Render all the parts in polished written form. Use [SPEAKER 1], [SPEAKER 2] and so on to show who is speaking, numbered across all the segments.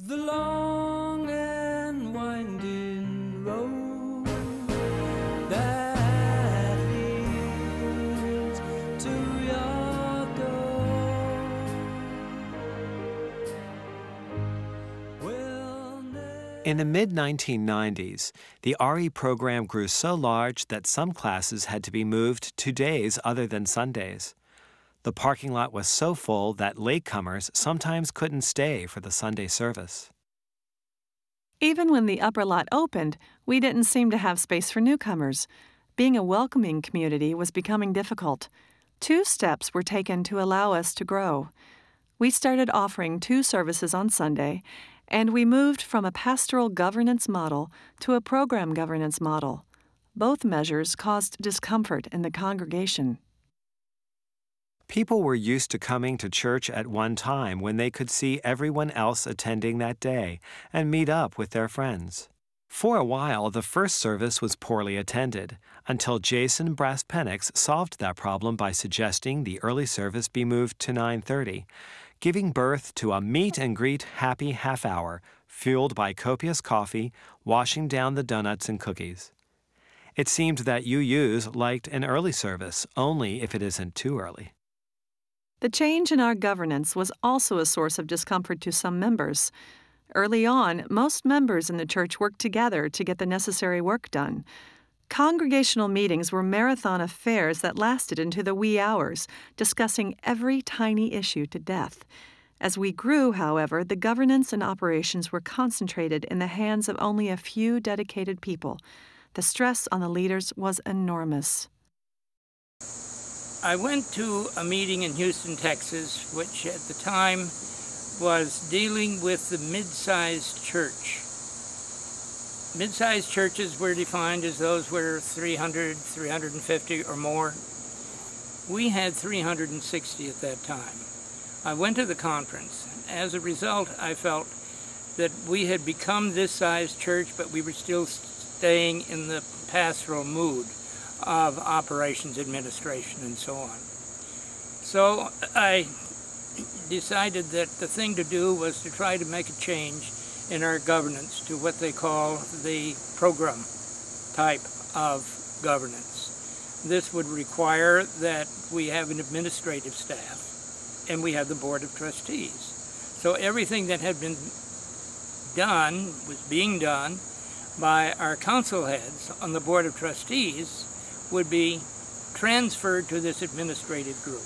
[SPEAKER 1] The long and winding road that leads to your door will never...
[SPEAKER 2] In the mid-1990s, the RE program grew so large that some classes had to be moved to days other than Sundays. The parking lot was so full that latecomers sometimes couldn't stay for the Sunday service.
[SPEAKER 3] Even when the upper lot opened, we didn't seem to have space for newcomers. Being a welcoming community was becoming difficult. 2 steps were taken to allow us to grow. We started offering 2 services on Sunday, and we moved from a pastoral governance model to a program governance model. Both measures caused discomfort in the congregation.
[SPEAKER 2] People were used to coming to church at one time when they could see everyone else attending that day and meet up with their friends. For a while, the first service was poorly attended, until Jason Brass-Penix solved that problem by suggesting the early service be moved to 9:30, giving birth to a meet-and-greet happy half-hour fueled by copious coffee, washing down the donuts and cookies. It seemed that UUs liked an early service, only if it isn't too early.
[SPEAKER 3] The change in our governance was also a source of discomfort to some members. Early on, most members in the church worked together to get the necessary work done. Congregational meetings were marathon affairs that lasted into the wee hours, discussing every tiny issue to death. As we grew, however, the governance and operations were concentrated in the hands of only a few dedicated people. The stress on the leaders was enormous.
[SPEAKER 4] I went to a meeting in Houston, Texas, which at the time was dealing with the mid-sized church. Mid-sized churches were defined as those where 300, 350 or more. We had 360 at that time. I went to the conference. As a result, I felt that we had become this size church, but we were still staying in the pastoral mood of operations administration and so on. So I decided that the thing to do was to try to make a change in our governance to what they call the program type of governance. This would require that we have an administrative staff and we have the board of trustees. So everything that had been done was being done by our council heads on the board of trustees would be transferred to this administrative group.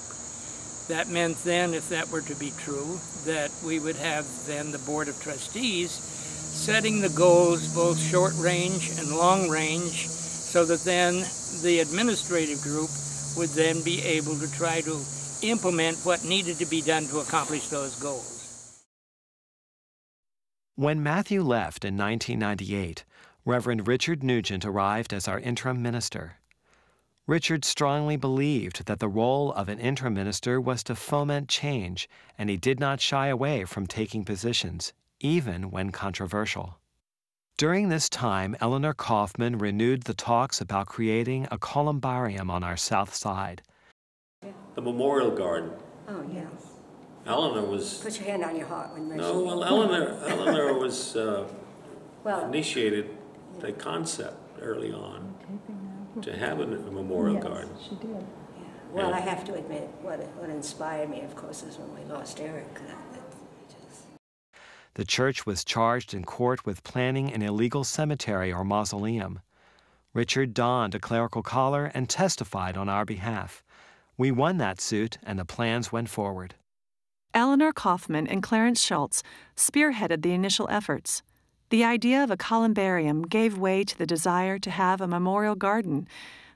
[SPEAKER 4] That meant then, if that were to be true, that we would have then the Board of Trustees setting the goals, both short range and long range, so that then the administrative group would then be able to try to implement what needed to be done to accomplish those goals.
[SPEAKER 2] When Matthew left in 1998, Reverend Richard Nugent arrived as our interim minister. Richard strongly believed that the role of an interim minister was to foment change, and he did not shy away from taking positions, even when controversial. During this time, Eleanor Kaufman renewed the talks about creating a columbarium on our south side.
[SPEAKER 5] The Memorial Garden.
[SPEAKER 6] Oh, yeah.
[SPEAKER 5] Eleanor was...
[SPEAKER 6] Put your hand on your heart when
[SPEAKER 5] No, well, Eleanor was initiated the concept early on to have a memorial garden.
[SPEAKER 7] She did.
[SPEAKER 6] Yeah. Well, I have to admit, what inspired me, of course, is when we lost Eric.
[SPEAKER 2] The church was charged in court with planning an illegal cemetery or mausoleum. Richard donned a clerical collar and testified on our behalf. We won that suit, and the plans went forward.
[SPEAKER 3] Eleanor Kaufman and Clarence Schultz spearheaded the initial efforts. The idea of a columbarium gave way to the desire to have a memorial garden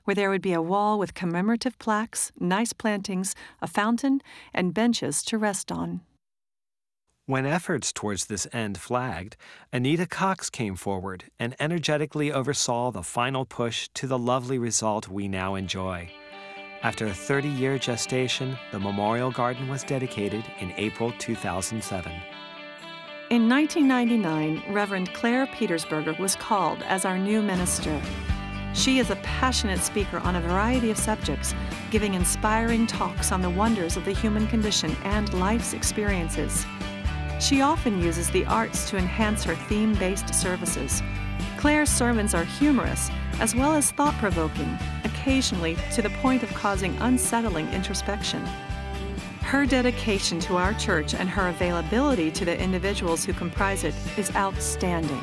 [SPEAKER 3] where there would be a wall with commemorative plaques, nice plantings, a fountain, and benches to rest on.
[SPEAKER 2] When efforts towards this end flagged, Anita Cox came forward and energetically oversaw the final push to the lovely result we now enjoy. After a 30-year gestation, the Memorial Garden was dedicated in April 2007.
[SPEAKER 3] In 1999, Reverend Claire Petersberger was called as our new minister. She is a passionate speaker on a variety of subjects, giving inspiring talks on the wonders of the human condition and life's experiences. She often uses the arts to enhance her theme-based services. Claire's sermons are humorous as well as thought-provoking, occasionally to the point of causing unsettling introspection. Her dedication to our church and her availability to the individuals who comprise it is outstanding.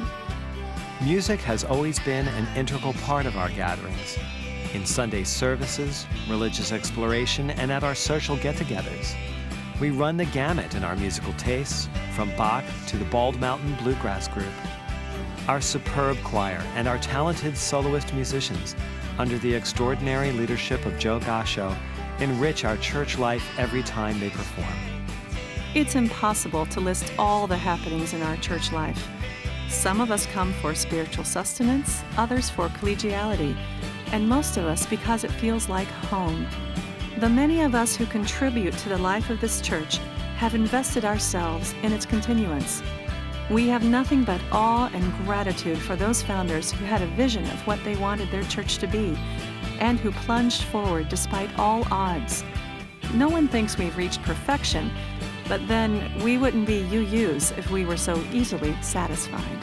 [SPEAKER 2] Music has always been an integral part of our gatherings. In Sunday services, religious exploration, and at our social get-togethers. We run the gamut in our musical tastes, from Bach to the Bald Mountain Bluegrass Group. Our superb choir and our talented soloist musicians, under the extraordinary leadership of Joe Gasho, enrich our church life every time they perform.
[SPEAKER 3] It's impossible to list all the happenings in our church life. Some of us come for spiritual sustenance, others for collegiality, and most of us because it feels like home. The many of us who contribute to the life of this church have invested ourselves in its continuance. We have nothing but awe and gratitude for those founders who had a vision of what they wanted their church to be and who plunged forward despite all odds. No one thinks we've reached perfection, but then we wouldn't be UUs if we were so easily satisfied.